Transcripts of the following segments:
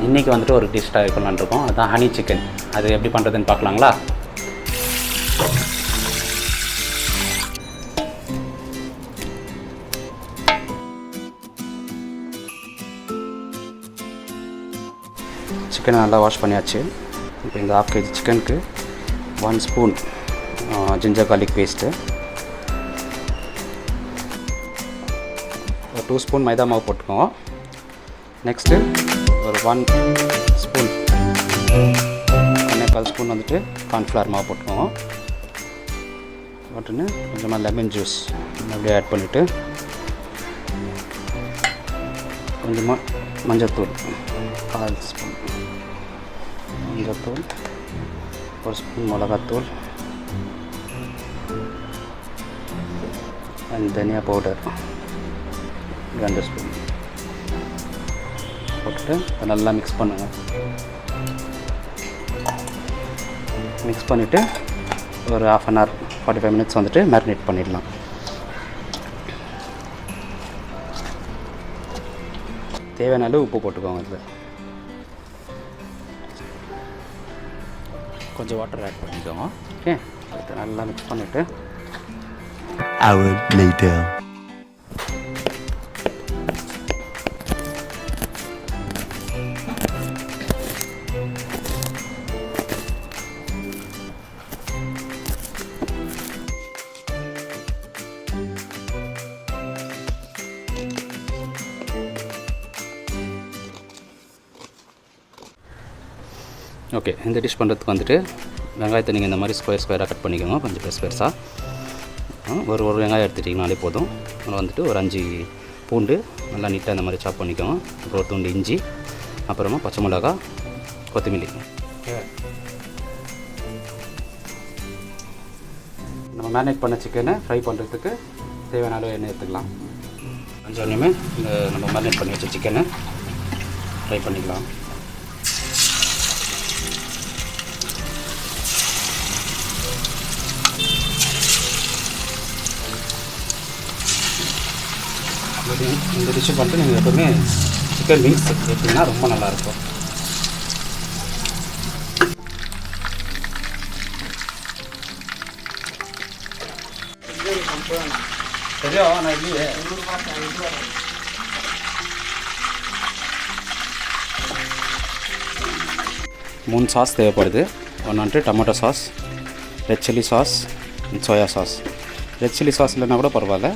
இன்றைக்கி வந்துட்டு ஒரு டிஷ் ட்ரை பண்ணலான்னு இருக்கோம். அதுதான் ஹனி சிக்கன். அது எப்படி பண்ணுறதுன்னு பார்க்கலாங்களா? சிக்கனை நல்லா வாஷ் பண்ணியாச்சு. இப்போ இந்த 1/2 kg சிக்கனுக்கு 1 ஸ்பூன் ஜிஞ்சர் கார்லிக் பேஸ்ட்டு, ஒரு 2 ஸ்பூன் மைதா மாவு போட்டுக்கோங்க. நெக்ஸ்ட்டு ஒரு 1 ஸ்பூன் 1/4 ஸ்பூன் வந்துட்டு கார்ன்ஃப்ளவர் மாவு போட்டுக்கோங்க. போட்டுன்னு கொஞ்சமாக லெமன் ஜூஸ் அப்படியே ஆட் பண்ணிவிட்டு கொஞ்சமாக மஞ்சள்தூள் 1/4 ஸ்பூன் மஞ்சள்தூள், 1 ஸ்பூன் மிளகாத்தூள் அண்ட் தனியா பவுடர் 2 ஸ்பூன் போட்டுட்டு நல்லா மிக்ஸ் பண்ணுங்கள். மிக்ஸ் பண்ணிவிட்டு ஒரு 1/2 an hour 45 minutes வந்துட்டு மேரினேட் பண்ணிடலாம். தேவையான அளவு உப்பு போட்டுக்கோங்க. இதில் கொஞ்சம் வாட்டர் ஆட் பண்ணிக்கோங்க. ஓகே, நல்லா மிக்ஸ் பண்ணிவிட்டு hour later. ஓகே, இந்த டிஷ் பண்ணுறதுக்கு வந்துட்டு வெங்காயத்தை நீங்கள் இந்த மாதிரி ஸ்கொயராக கட் பண்ணிக்கோங்க. கொஞ்சம் பெருசாக ஒரு வெங்காயம் எடுத்துட்டிங்கனாலே போதும். அப்புறம் வந்துட்டு ஒரு 5 பூண்டு நல்லா நீட்டாக இந்த மாதிரி சாப் பண்ணிக்கோங்க. அப்புறம் ஒரு துண்டு இஞ்சி, அப்புறமா பச்சை மிளகா, கொத்தமல்லி. நம்ம மேரினேட் பண்ண சிக்கனை ஃப்ரை பண்ணுறதுக்கு தேவையான அளவு எண்ணெய் எடுத்துக்கலாம். கொஞ்சம் இந்த நம்ம மேரினேட் பண்ணி வச்ச சிக்கனை ஃப்ரை பண்ணிக்கலாம். இந்த டிஷ்ஷை பண்ணிட்டு நீங்கள் எப்போவுமே சிக்கன் விங்ஸ் எடுத்திங்கன்னா ரொம்ப நல்லாயிருக்கும். சரியா? நான் இல்லையே 3 சாஸ் தேவைப்படுது. ஒன்று வந்துட்டு tomato sauce, red chilli sauce, soya sauce. Red chilli sauce இல்லைன்னா கூட பரவாயில்ல.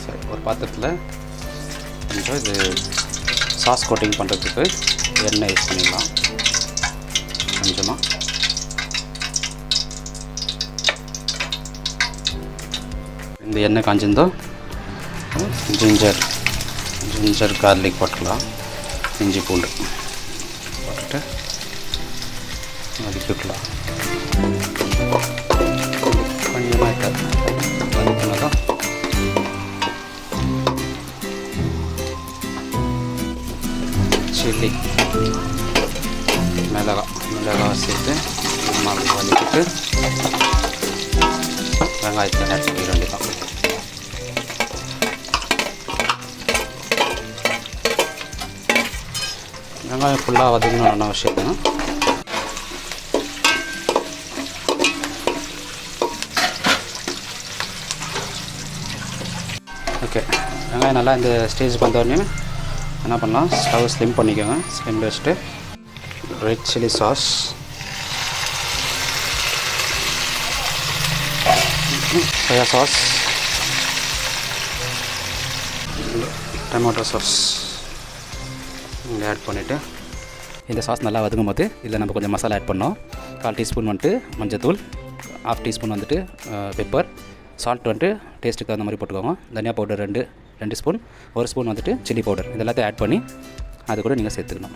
சரி, ஒரு பாத்திரத்தில் கொஞ்சம் இது சாஸ் கோட்டிங் பண்ணுறதுக்கு எண்ணெய் யூஸ் பண்ணிடலாம். கொஞ்சமாக இந்த எண்ணெய் காஞ்சிருந்தோ ஜிஞ்சர் கார்லிக் போட்டுக்கலாம். இஞ்சி பூண்டு போட்டுட்டு வதக்கிக்கலாம். கொஞ்சமாக வதக்கினதான் சில்லி மிளகாய் சேர்த்து மாவு வதக்கிட்டு வெங்காயத்தை ஆட் பண்ணிட வேண்டியதான். வெங்காயம் ஃபுல்லாக வதக்கணும்னு அவசியம் தான். ஓகே, வெங்காயம் நல்லா இந்த ஸ்டேஜுக்கு வந்தோடனே என்ன பண்ணலாம், ஸ்டவ் ஸ்லிம் பண்ணிக்கோங்க. ஸ்லிம்மில் வச்சுட்டு red chilli sauce, soya sauce, tomato sauce இங்கே ஆட் பண்ணிவிட்டு இந்த சாஸ் நல்லா வதங்கும் போது இதில் நம்ம கொஞ்சம் மசாலா ஆட் பண்ணோம். 1/4 டீஸ்பூன் வந்துட்டு மஞ்சத்தூள், 1/2 டீஸ்பூன் வந்துட்டு பெப்பர், சால்ட் வந்துட்டு டேஸ்ட்டுக்கு தகுந்த மாதிரி போட்டுக்கோங்க. தனியா பவுடர் 2 ஸ்பூன், 1 ஸ்பூன் வந்துட்டு சில்லி பவுடர். இது எல்லாத்தையும் ஆட் பண்ணி அது கூட நீங்கள் சேர்த்துக்கணும்.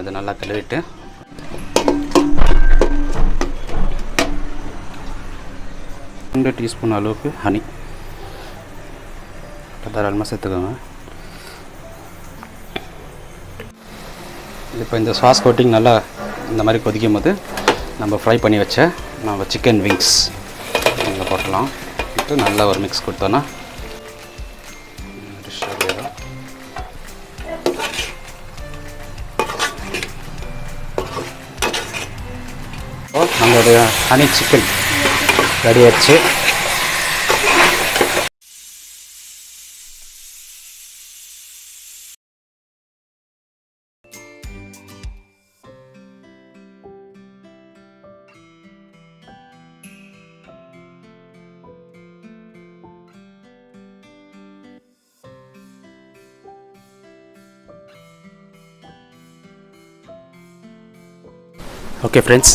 அதை நல்லா கழுவிட்டு 2 டீஸ்பூன் அளவுக்கு ஹனி தாராளமாக சேர்த்துக்கோங்க. இப்போ இந்த சாஸ் கோட்டிங் நல்லா இந்த மாதிரி கொதிக்கும் போது நம்ம ஃப்ரை பண்ணி வச்ச நம்ம சிக்கன் விங்ஸ் இதில் போட்டலாம். போட்டு நல்லா ஒரு மிக்ஸ் கொடுத்தோன்னா நம்மளுடைய ஹனி சிக்கன் ரெடி ஆயிடுச்சு. ஓகே ஃப்ரெண்ட்ஸ்,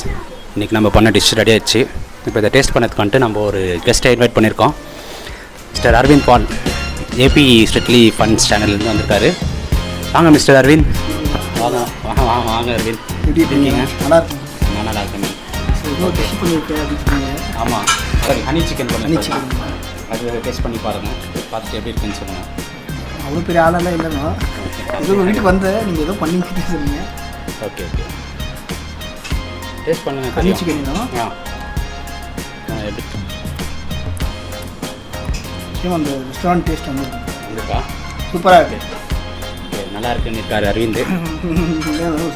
இன்றைக்கி நம்ம பண்ண டிஷ் ரெடி ஆயிடுச்சு. இப்போ இதை டேஸ்ட் பண்ணதுக்கு வந்துட்டு நம்ம ஒரு கெஸ்ட்டை இன்வைட் பண்ணியிருக்கோம். மிஸ்டர் அரவிந்த் பால், ஏபி ஸ்ட்ரிக்ட்லி ஃபன்ஸ் சேனல்லேருந்து வந்திருக்காரு. வாங்க மிஸ்டர் அரவிந்த். வாங்க வாங்க வாங்க வாங்க அரவிந்த். எப்படி இருக்கீங்க? நல்லா இருக்கும். நான் நல்லா இருக்கேன். டெஸ்ட் பண்ணியிருக்கேன் அப்படின்னு. ஆமாம், சரி ஹனி சிக்கன் ஹனி சிக்கன் அது டேஸ்ட் பண்ணி பாருங்கள், பார்த்துட்டு எப்படி இருக்குன்னு சொல்லுங்கள். அவ்வளோ பெரிய ஆளெல்லாம் இல்லைன்னா ஏதோ உங்கள் வீட்டுக்கு வந்தேன், நீங்கள் ஏதோ பண்ணிக்கிட்டே சொன்னீங்க. ஓகே ஓகே, டேஸ்ட் பண்ணுங்கள். ஹனி சிக்கன் எப்படி சேம் அந்த ரெஸ்டாரண்ட் டேஸ்ட் வந்து இருக்கா? சூப்பராக இருக்குது. ஓகே, நல்லா இருக்குன்னு இருக்காரு அரவிந்த்.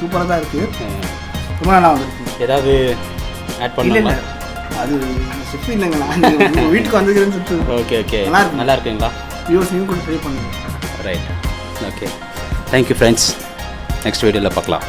சூப்பராக தான் இருக்குது. ரொம்ப நல்லா வந்துருக்கு. ஏதாவது ஆட் பண்ணல? இல்லை அது செஃப் இல்லைங்களா, உங்கள் வீட்டுக்கு வந்துக்கிறேன்னு சொல்லிட்டு. ஓகே ஓகே, நல்லா இருக்கு. நல்லா இருக்குங்களா? வியூஸ் நீங்கள் கூட ட்ரை பண்ணுங்கள். Right, okay, thank you friends. Next வீடியோவில் பார்க்கலாம்.